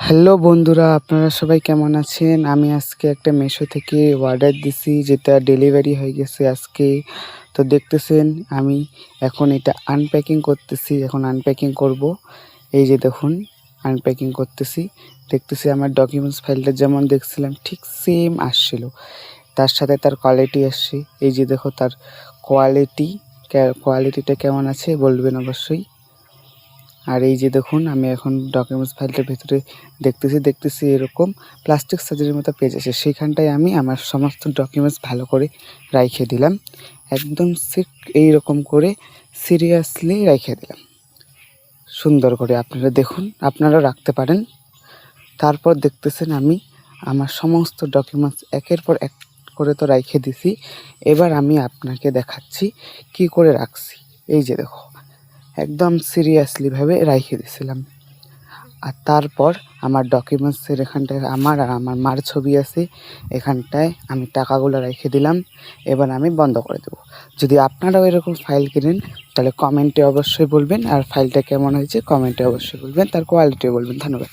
Hello বন্ধুরা, আপনারা সবাই কেমন আছেন? আমি আজকে একটা মিশো থেকে অর্ডার দিছি, যেটা ডেলিভারি হয়ে গেছে আজকে। তো দেখতেছেন আমি এখন এটা আনপ্যাকিং করতেছি। এখন আনপ্যাকিং করব। এই যে দেখুন, আনপ্যাকিং করতেছি। দেখতেছি আমার ডকুমেন্টস ফাইলটা যেমন দেখছিলাম ঠিক সেম আসছিল, তার সাথে তার কোয়ালিটি আসছে। এই যে দেখো তার কোয়ালিটিটা কেমন আছে বলবেন অবশ্যই। আর এই যে দেখুন, আমি এখন ডকুমেন্টস ফাইলটার ভিতরে দেখতেছি এরকম প্লাস্টিক সার্জারির মতো পেজ আছে। সেইখানটায় আমি আমার সমস্ত ডকুমেন্টস ভালো করে রাইখে দিলাম, একদম এইরকম করে সিরিয়াসলি রাইখে দিলাম সুন্দর করে। আপনারা দেখুন, আপনারাও রাখতে পারেন। তারপর দেখতেছেন আমি আমার সমস্ত ডকুমেন্টস একের পর এক করে তো রাইখে দিছি। এবার আমি আপনাকে দেখাচ্ছি কি করে রাখছি। এই যে দেখো, একদম সিরিয়াসলিভাবে রাইখে দিছিলাম। আর তারপর আমার ডকুমেন্টসের এখানটায় আমার আর আমার মার ছবি আছে, এখানটায় আমি টাকাগুলো রেখে দিলাম। এবার আমি বন্ধ করে দেবো। যদি আপনারাও এরকম ফাইল কেনেন তাহলে কমেন্টে অবশ্যই বলবেন, আর ফাইলটা কেমন হয়েছে কমেন্টে অবশ্যই বলবেন, তার কোয়ালিটিও বলবেন। ধন্যবাদ।